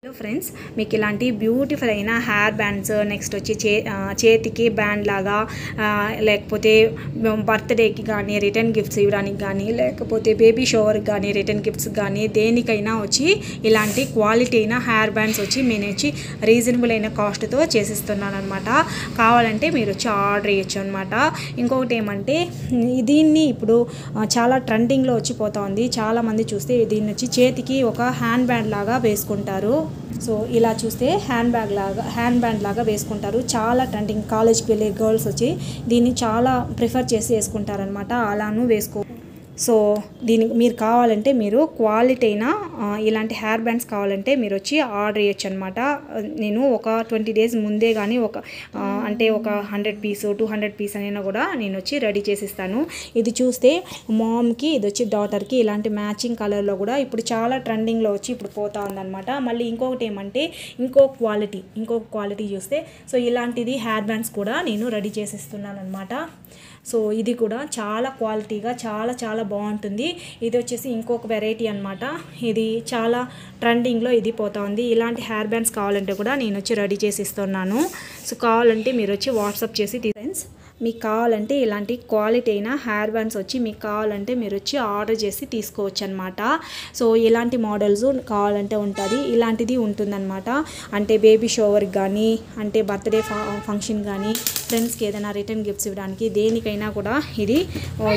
Hello friends, మీకు ఇలాంటి beautiful అయిన హెయిర్ బ్యాండ్స్ నెక్స్ట్ వచ్చి చేతికి బ్యాండ్ లాగా లేకపోతే బర్త్డేకి కానీ రిటర్న్ గిఫ్ట్స్ ఇవ్వడానికి కానీ లేకపోతే బేబీ షవర్కి కానీ రిటర్న్ గిఫ్ట్స్ కానీ దేనికైనా వచ్చి ఇలాంటి క్వాలిటీ అయిన హెయిర్ బ్యాండ్స్ వచ్చి నేను వచ్చి రీజనబుల్ అయిన కాస్ట్తో చేసిస్తున్నాను అనమాట. కావాలంటే మీరు వచ్చి ఆర్డర్ చేయొచ్చు అనమాట. ఇంకొకటి ఏమంటే దీన్ని ఇప్పుడు చాలా ట్రెండింగ్లో వచ్చిపోతా ఉంది. చాలామంది చూస్తే దీన్ని వచ్చి చేతికి ఒక హ్యాండ్ బ్యాండ్ లాగా వేసుకుంటారు. సో ఇలా చూస్తే హ్యాండ్ బ్యాండ్ లాగా వేసుకుంటారు. చాలా ట్రెండింగ్, కాలేజ్కి వెళ్ళే గర్ల్స్ వచ్చి దీన్ని చాలా ప్రిఫర్ చేసి వేసుకుంటారనమాట. అలాను వేసుకో. సో దీనికి మీరు కావాలంటే మీరు క్వాలిటీ అయినా ఇలాంటి హెయిర్ బ్యాండ్స్ కావాలంటే మీరు వచ్చి ఆర్డర్ చేయొచ్చు అనమాట. నేను ఒక 20 days ముందే కానీ అంటే ఒక 100 పీస్ 200 పీస్ అయినా కూడా నేను వచ్చి రెడీ చేసిస్తాను. ఇది చూస్తే మామ్కి, ఇది వచ్చి డాటర్కి ఇలాంటి మ్యాచింగ్ కలర్లో కూడా ఇప్పుడు చాలా ట్రెండింగ్లో వచ్చి ఇప్పుడు పోతా ఉందన్నమాట. మళ్ళీ ఇంకొకటి ఏమంటే ఇంకొక క్వాలిటీ చూస్తే సో ఇలాంటిది హెయిర్ బ్యాండ్స్ కూడా నేను రెడీ చేసిస్తున్నాను అనమాట. సో ఇది కూడా చాలా క్వాలిటీగా చాలా బాగుంటుంది. ఇది వచ్చేసి ఇంకొక వెరైటీ అనమాట. ఇది చాలా ట్రెండింగ్లో ఇది పోతా ఉంది. ఇలాంటి హెయిర్ బ్యాండ్స్ కావాలంటే కూడా నేను వచ్చి రెడీ చేసి ఇస్తున్నాను. సో కావాలంటే మీరు వచ్చి వాట్సాప్ చేసి ఫ్రెండ్స్ మీకు కావాలంటే ఇలాంటి క్వాలిటీ అయిన హెయిర్ బ్యాండ్స్ వచ్చి మీకు కావాలంటే మీరు వచ్చి ఆర్డర్ చేసి తీసుకోవచ్చు అనమాట. సో ఇలాంటి మోడల్స్ కావాలంటే ఉంటుంది, ఇలాంటిది ఉంటుందన్నమాట. అంటే బేబీ షవర్కి కానీ అంటే బర్త్డే ఫంక్షన్ కానీ ఫ్రెండ్స్కి ఏదైనా రిటర్న్ గిఫ్ట్స్ ఇవ్వడానికి దేనికైనా కూడా ఇది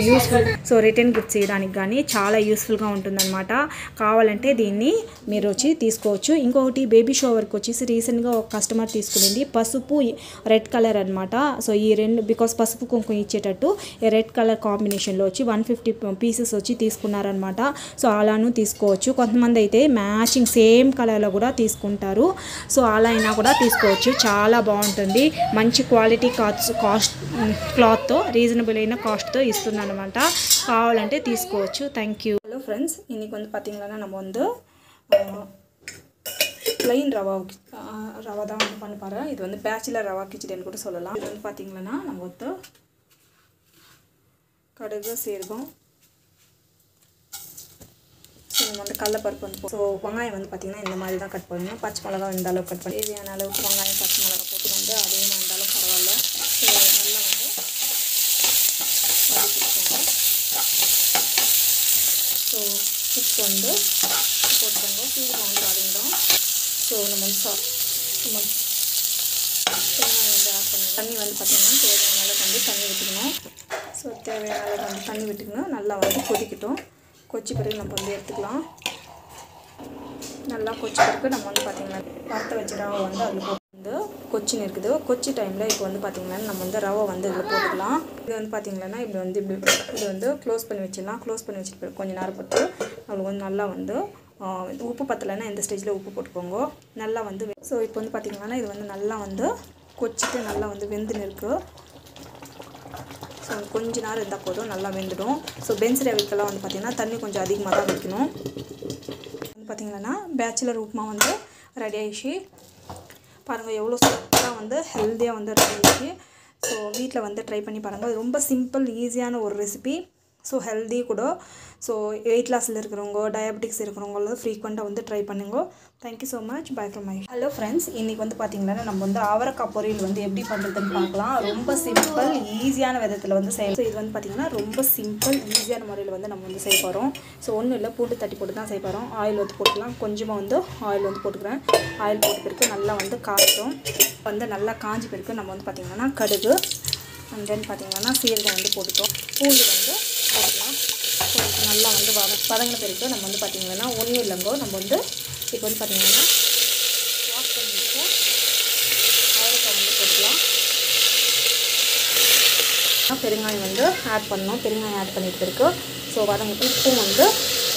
యూస్ఫుల్. సో రిటర్న్ గిఫ్ట్స్ ఇవ్వడానికి కానీ చాలా యూస్ఫుల్గా ఉంటుందన్నమాట. కావాలంటే దీన్ని మీరు వచ్చి తీసుకోవచ్చు. ఇంకొకటి బేబీ షవర్కి వచ్చేసి రీసెంట్గా ఒక కస్టమర్ తీసుకునింది పసుపు రెడ్ కలర్ అనమాట. సో ఈ రెండు బికాస్ పసుపు కుంకుమ ఇచ్చేటట్టు రెడ్ కలర్ కాంబినేషన్లో వచ్చి 150 పీసెస్ వచ్చి తీసుకున్నారనమాట. సో అలాను తీసుకోవచ్చు. కొంతమంది అయితే మ్యాచింగ్ సేమ్ కలర్లో కూడా తీసుకుంటారు. సో అలా అయినా కూడా తీసుకోవచ్చు. చాలా బాగుంటుంది. మంచి క్వాలిటీ క్లాత్తో రీజనబుల్ అయిన காஸ்ட்తో இస్తున్నాను అనమాట. காவாலன்ட்டு తీసుకోవచ్చు. Thank you. ஹலோ ஃப்ரெண்ட்ஸ், இன்னைக்கு வந்து பார்த்தீங்கன்னா நம்ம வந்து plain ரவா தான் வந்து பண்ண போகிறேன். இது வந்து பேச்சுலர் ரவா கிச்சடின்னு கூட சொல்லலாம். இது வந்து பார்த்தீங்கன்னா நம்ம வந்து கடுகு சீரகம், ஸோ நம்ம வந்து கடலைப்பருப்பு வந்து ஸோ வெங்காயம் வந்து பார்த்திங்கன்னா இந்த மாதிரி தான் கட் பண்ணணும். பச்சை மிளகா இந்த அளவுக்கு கட் பண்ணி தேவையான அளவுக்கு வெங்காயம் பச்சை மிளகா போட்டு வந்து அதிகமாக இருந்தாலும் பரவாயில்ல. ஸோ நல்லா வந்து வதக்கிக்கோங்க. ஸோ உப்பு வந்து போட்டுக்கோங்க. சீரகம் வந்து வதங்கிடும். ஸோ நம்ம வந்து தேங்காய் வந்து ஆட் பண்ணணும். தண்ணி வந்து பார்த்திங்கன்னா தேவையான அளவுக்கு வந்து தண்ணி விட்டுக்கணும். ஸோ தேவையான அளவுக்கு வந்து தண்ணி விட்டுக்கணும். நல்லா வந்து கொதிக்கட்டும். கொச்சி பிறகு நம்ம வந்து எடுத்துக்கலாம். நல்லா கொச்சி பிறகு நம்ம வந்து பார்த்திங்கன்னா வறுத்த வச்ச ரவை வந்து அதில் போட்டு வந்து கொச்சின்னு இருக்குது. கொச்சி டைமில் இப்போ வந்து பார்த்திங்கன்னா நம்ம வந்து ரவை வந்து இதில் போட்டுக்கலாம். இது வந்து பார்த்திங்கன்னா இப்படி வந்து இது வந்து க்ளோஸ் பண்ணி வச்சிடலாம். க்ளோஸ் பண்ணி வச்சுட்டு கொஞ்சம் நேரம் போட்டு நம்மளுக்கு வந்து நல்லா வந்து உப்பு பத்தலைன்னா இந்த ஸ்டேஜில் உப்பு போட்டுக்கோங்க. நல்லா வந்து ஸோ இப்போ வந்து பார்த்திங்கன்னா இது வந்து நல்லா வந்து கொச்சிட்டு நல்லா வந்து வெந்துன்னு இருக்குது. ஸோ கொஞ்ச நேரம் இருந்தால் போதும், நல்லா வெந்துடும். ஸோ பென்ஸ் ரவைக்கெல்லாம் வந்து பார்த்திங்கன்னா தண்ணி கொஞ்சம் அதிகமாக தான் வைக்கணும். வந்து பார்த்திங்கன்னா பேச்சுலர் உப்புமா வந்து ரெடி ஆகிடுச்சு. பாருங்கள் எவ்வளோ சூப்பராக வந்து ஹெல்த்தியாக வந்து ரெடி ஆகிடுச்சு. ஸோ வீட்டில் வந்து ட்ரை பண்ணி பாருங்கள். அது ரொம்ப சிம்பிள் ஈஸியான ஒரு ரெசிபி. ஸோ ஹெல்தி கூட. ஸோ வெயிட் லாஸில் இருக்கிறவங்க, டயபெட்டிக்ஸ் இருக்கிறவங்களும் ஃப்ரீக்வெண்ட்டாக வந்து ட்ரை பண்ணுங்க. Thank you so much. By from my. Hello friends, இன்றைக்கி வந்து பார்த்திங்கன்னா நம்ம வந்து அவரைக்காய் பொரியல் வந்து எப்படி பண்ணுறதுன்னு பார்க்கலாம். ரொம்ப சிம்பிள் ஈஸியான விதத்தில் வந்து செய்யலாம். ஸோ இது வந்து பார்த்திங்கன்னா ரொம்ப சிம்பிள் ஈஸியான முறையில் வந்து நம்ம வந்து செய்ய போகிறோம். ஸோ ஒன்றும் இல்லை, பூண்டு தட்டி போட்டு தான் செய்ய போகிறோம். ஆயில் வந்து போட்டுக்கலாம். கொஞ்சமாக வந்து ஆயில் வந்து போட்டுக்கிறேன். ஆயில் போட்ட பிறகு நல்லா வந்து காய்ச்சோம். வந்து நல்லா காஞ்சி பிறகு நம்ம வந்து பார்த்திங்கன்னா கடுகு அண்ட் தென் பார்த்திங்கன்னா சீரகம் வந்து போட்டுட்டோம். பூண்டு வந்து போட்டுக்கலாம். ஸோ நல்லா வந்து வதங்கின பிறகு நம்ம வந்து பார்த்திங்கன்னா ஒன்றும் இல்லைங்கோ, நம்ம வந்து இப்போ வந்து பார்த்திங்கன்னா வாஷ் பண்ணி வச்சு அவரைக்காய் வந்து போட்டுக்கலாம். பெருங்காயம் வந்து ஆட் பண்ணணும். பெருங்காயம் ஆட் பண்ணிட்டு பிறகு ஸோ வதங்கிட்டு உப்பும் வந்து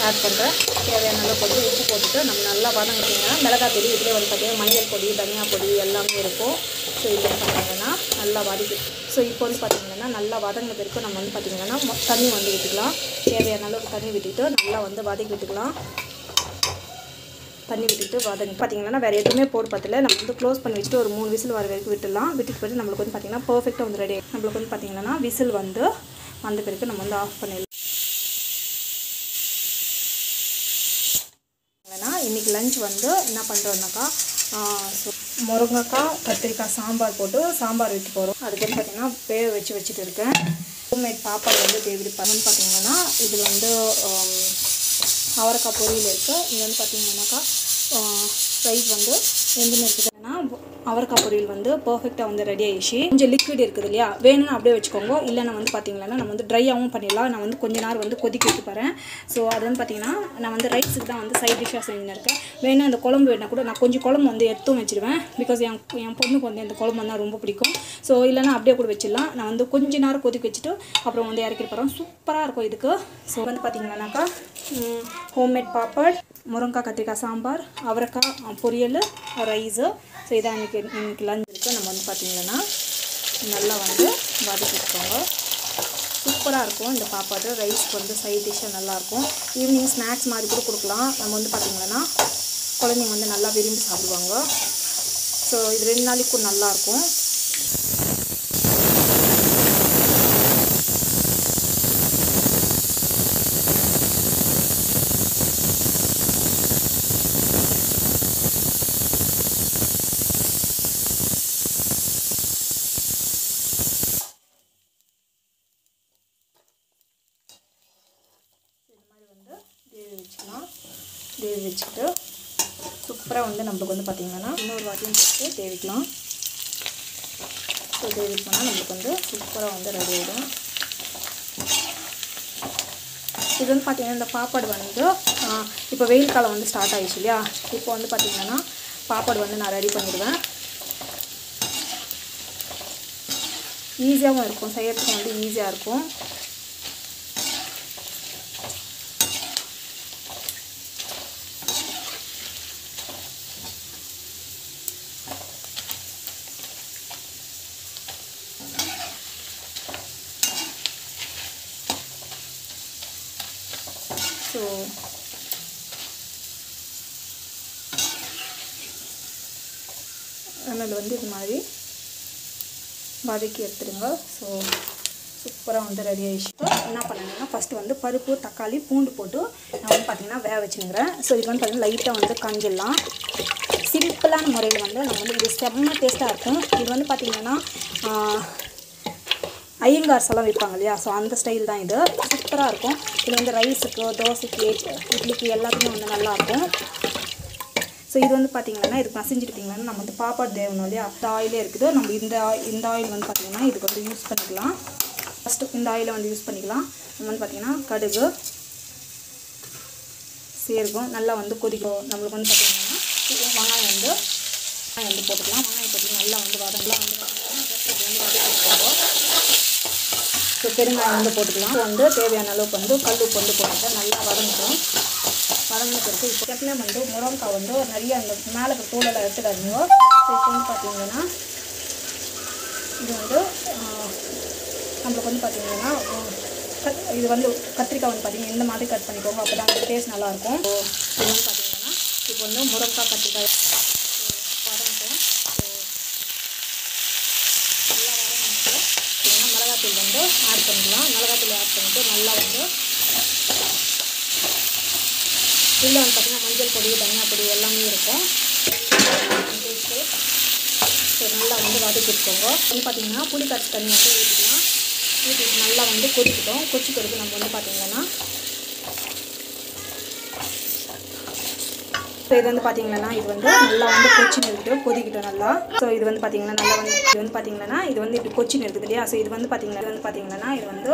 ஆட் பண்ணுறேன். தேவையான அளவுக்கு வந்து உப்பு போட்டுட்டு நம்ம நல்லா வதங்கிட்டிங்கன்னா மிளகாய் பொடி இதிலே வந்து பார்த்திங்கன்னா மஞ்சள் பொடி, தனியா பொடி எல்லாமே இருக்கும். ஸோ இது பார்த்திங்கன்னா நல்லா வதக்கி ஸோ இப்போ வந்து பார்த்திங்கன்னா நல்லா வதங்கின பிறகு நம்ம வந்து பார்த்திங்கன்னா தண்ணி வந்து விட்டுக்கலாம். தேவையான அளவுக்கு தண்ணி விட்டுட்டு நல்லா வந்து வதக்கி விட்டுக்கலாம். தண்ணி விட்டுட்டு வதங்கி பார்த்திங்கன்னா வேறு எதுவுமே போட்டு பார்த்துல நம்ம வந்து க்ளோஸ் பண்ணி வச்சுட்டு ஒரு 3 விசில் வர வரைக்கும் விட்டுடலாம். விட்டுட்டு போய்ட்டு நம்மளுக்கு வந்து பார்த்திங்கன்னா பர்ஃபெக்டாக வந்து ரெடி. நம்மளுக்கு வந்து பார்த்திங்கன்னா விசில் வந்து வந்த பிறகு நம்ம வந்து ஆஃப் பண்ணிடலாம். இன்றைக்கி இன்றைக்கி லஞ்ச் வந்து என்ன பண்ணுறோன்னாக்கா ஸோ முருங்கைக்காய் கத்திரிக்காய் சாம்பார் போட்டு சாம்பார் வைக்க போகிறோம். அதுக்கு வந்து பார்த்திங்கன்னா வேக வச்சுட்டு இருக்கேன். ஹோம்மேட் பாப்பாடு வந்து தேவி பண்ணு பார்த்திங்கன்னா இது வந்து அவரைக்காய் பொரியல் இருக்குது. இது வந்து பார்த்திங்கன்னாக்கா ரைஸ் வந்து எதுன்னு இருக்குதுன்னா அவரைக்காய் பொரியல் வந்து பர்ஃபெக்டாக வந்து ரெடி ஆகிடுச்சு. கொஞ்சம் லிக்விட் இருக்குது இல்லையா, வேணும்னா அப்படியே வச்சுக்கோங்க. இல்லைன்னா வந்து பார்த்திங்கன்னா நம்ம வந்து ட்ரையாகவும் பண்ணிடலாம். நான் வந்து கொஞ்ச நேரம் வந்து கொதிக்க விட்டு போகிறேன். ஸோ அது வந்து பார்த்திங்கன்னா நான் வந்து ரைஸுக்கு தான் வந்து சைட் டிஷ்ஷாக செஞ்சுருக்கேன். வேணா அந்த குழம்பு வேணால் கூட நான் கொஞ்சம் குழம்பு வந்து எடுத்தும் வச்சுருவேன். பிகாஸ் என் பொண்ணுக்கு வந்து இந்த குழம்பு வந்து ரொம்ப பிடிக்கும். ஸோ இல்லைனா அப்படியே கூட வச்சிடலாம். நான் வந்து கொஞ்ச நேரம் கொதிக்க வச்சுட்டு அப்புறம் வந்து இறக்கிட்டு போகிறோம். சூப்பராக இருக்கும் இதுக்கு. ஸோ வந்து பார்த்திங்கன்னாக்கா ஹோம்மேட் பாப்பட், முருங்கைக்காய் கத்திரிக்காய் சாம்பார், அவரைக்காய் பொரியல், ரைஸு. ஸோ இதான் இன்றைக்கி லஞ்ச் இருக்குது. நம்ம வந்து பார்த்திங்கன்னா நல்லா வந்து வதக்கிட்டுக்கோங்க. சூப்பராக இருக்கும் இந்த பாப்பாடு. ரைஸ்க்கு வந்து சைட் டிஷ்ஷாக நல்லாயிருக்கும். ஈவினிங் ஸ்நாக்ஸ் மாதிரி கூட கொடுக்கலாம். நம்ம வந்து பார்த்திங்கன்னா குழந்தைங்க வந்து நல்லா விரும்பி சாப்பிடுவாங்க. ஸோ இது 2 நாளைக்கும் நல்லாயிருக்கும். தேவி வச்சுட்டு சூப்பராக வந்து நம்மளுக்கு வந்து பார்த்திங்கன்னா இன்னொரு வாட்டியும் போட்டு தேவிக்கலாம். ஸோ தேவிக்கோன்னா நம்மளுக்கு வந்து சூப்பராக வந்து ரெடி ஆகிடும். இது வந்து பார்த்திங்கன்னா இந்த பாப்பாடு வந்து இப்போ வெயில் காலம் வந்து ஸ்டார்ட் ஆகிடுச்சு இல்லையா, இப்போ வந்து பார்த்திங்கன்னா பாப்பாடு வந்து நான் ரெடி பண்ணிடுவேன். ஈஸியாகவும் இருக்கும், செய்யறதுக்கு வந்து ஈஸியாக இருக்கும். ஸோ அதனால் வந்து இது மாதிரி வதக்கி எடுத்துடுங்க. ஸோ சூப்பராக வந்து ரெடி ஆகிடுச்சு. என்ன பண்ணுங்கன்னா ஃபஸ்ட்டு வந்து பருப்பு, தக்காளி, பூண்டு போட்டு நான் வந்து பார்த்திங்கன்னா வேக வச்சுனுங்கிறேன். ஸோ இது வந்து பார்த்திங்கன்னா லைட்டாக வந்து கஞ்சிடலாம். சிம்பிளான முறையில் வந்து நம்ம வந்து இது செம்ம டேஸ்ட்டாக இருக்கும். இது வந்து பார்த்திங்கன்னா ஐயங்கார்ஸ் எல்லாம் வைப்பாங்க இல்லையா, ஸோ அந்த ஸ்டைல் தான் இது. சூப்பராக இருக்கும். இது வந்து ரைஸுக்கு, தோசைக்கு, இட்லிக்கு எல்லாத்துக்குமே வந்து நல்லாயிருக்கும். ஸோ இது வந்து பார்த்திங்கன்னா இதுக்கு மசிஞ்சிருப்பீங்கன்னா நம்ம வந்து பாப்பாடு தேவணும் இல்லையா, இந்த ஆயிலே இருக்குது. நம்ம இந்த ஆயில் வந்து பார்த்திங்கன்னா இதுக்கு வந்து யூஸ் பண்ணிக்கலாம். ஃபஸ்ட்டு இந்த ஆயிலை வந்து யூஸ் பண்ணிக்கலாம். நம்ம வந்து பார்த்திங்கன்னா கடுகு, சீரகம் நல்லா வந்து கொதிக்கும். நம்மளுக்கு வந்து பார்த்திங்கன்னா வெங்காயம் வந்து போட்டுக்கலாம். வெங்காயம் போட்டு நல்லா வந்து வதங்கலாம் வந்து வதக்கிடுவோம். ஸோ பெருங்காயம் வந்து போட்டுக்கலாம். வந்து தேவையான அளவுக்கு வந்து கல் உப்பு வந்து போட்டுட்டு நல்லா வதங்கிடும். வதங்கிட்டு இப்போ எப்பவுமே வந்து முருங்கைக்காய் வந்து நிறைய அந்த மேலே தோலெல்லாம் எடுத்துடாதீங்க. ஸோ இப்போ வந்து பார்த்திங்கன்னா இது வந்து நம்மளுக்கு வந்து பார்த்திங்கன்னா இது வந்து கத்திரிக்காய் வந்து பார்த்திங்கன்னா இந்த மாதிரி கட் பண்ணிக்கோங்க. அப்போ தான் டேஸ்ட் நல்லாயிருக்கும். ஸோ இது வந்து பார்த்திங்கன்னா இப்போ வந்து முருங்கைக்காய் கத்திரிக்காய் வதங்கிட்டோம். ஸோ நல்லா வதங்கிட்டு இல்லைன்னா மிளகாத்தூள் வந்து ஆட் பண்ணிக்கலாம். மிளகாத்தூள் ஆட் பண்ணிவிட்டு நல்லா வந்து உள்ளே வந்து பார்த்திங்கன்னா மஞ்சள் பொடி, தனியா பொடி எல்லாமே இருக்கும். ஸோ நல்லா வந்து வதக்கிட்டுக்கோங்க. வந்து பார்த்திங்கன்னா புளி காய்ச்சி தண்ணி வந்து ஊற்றிக்கலாம். ஊற்றிட்டு நல்லா வந்து கொதிக்கிட்டோம். கொதிக்கிறதுக்கு நம்ம வந்து பார்த்திங்கன்னா ஸோ இது வந்து பார்த்திங்கன்னா இது வந்து நல்லா வந்து கொச்சின்னு இருக்குது, கொதிக்கிட்டோம் நல்லா. ஸோ இது வந்து பார்த்திங்கன்னா நல்லா வந்து இது வந்து பார்த்திங்கன்னா இது வந்து இப்படி கொச்சின்னு இருக்குது இல்லையா. ஸோ இது வந்து பார்த்திங்கன்னா இது வந்து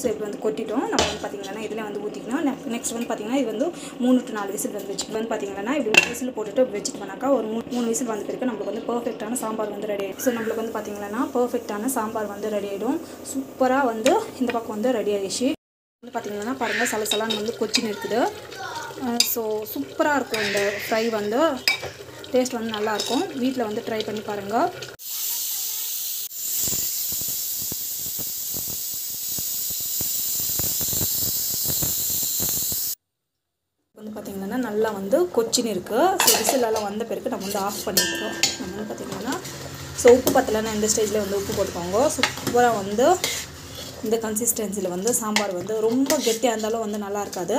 ஸோ இப்போ வந்து கொட்டிட்டோம். நம்ம வந்து பார்த்திங்கன்னா இதில் வந்து ஊற்றிக்கணும். நெக்ஸ்ட் வந்து பார்த்திங்கன்னா இது வந்து 3 to 4 விசில் வந்து வச்சுட்டு வந்து பார்த்திங்கன்னா இப்படி 3 விசில் போட்டுட்டு வச்சுட்டு போனாக்கா ஒரு 3 விசில் வந்த பிறகு நம்மளுக்கு வந்து பர்ஃபெக்டான சாம்பார் வந்து ரெடி ஆகிடும். ஸோ நம்மளுக்கு வந்து பார்த்திங்கன்னா பர்ஃபெக்டான சாம்பார் வந்து ரெடி ஆகிடும். சூப்பராக வந்து இந்த பக்கம் வந்து ரெடி ஆகிடுச்சு. வந்து பார்த்திங்கன்னா பாருங்கள் சலசலான்னு வந்து கொச்சின்னு இருக்குது. ஸோ சூப்பராக இருக்கும். இந்த ஃப்ரை வந்து டேஸ்ட் வந்து நல்லாயிருக்கும். வீட்டில் வந்து ட்ரை பண்ணி பாருங்கள். வந்து பார்த்திங்கன்னா நல்லா வந்து கொச்சின்னு இருக்குது. ஸோ விசிலெல்லாம் வந்த பிறகு நம்ம வந்து ஆஃப் பண்ணிக்கிறோம். நம்ம வந்து பார்த்திங்கன்னா ஸோ உப்பு பத்தலைன்னா இந்த ஸ்டேஜில் வந்து உப்பு போட்டுக்கோங்க. சூப்பராக வந்து இந்த கன்சிஸ்டன்சியில் வந்து சாம்பார் வந்து ரொம்ப கெட்டியாக இருந்தாலும் வந்து நல்லா இருக்காது.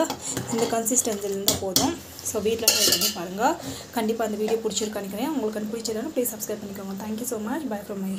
இந்த கன்சிஸ்டன்சியில் இருந்தால் போதும். ஸோ வீட்டில் ட்ரை பண்ணி பாருங்கள். கண்டிப்பாக அந்த வீடியோ பிடிச்சிருக்கான்னு நினைக்கிறேன். உங்களுக்கு பிடிச்சிருந்தா ப்ளீஸ் சப்ஸ்கிரைப் பண்ணிக்கோங்க. Thank you so much. By from my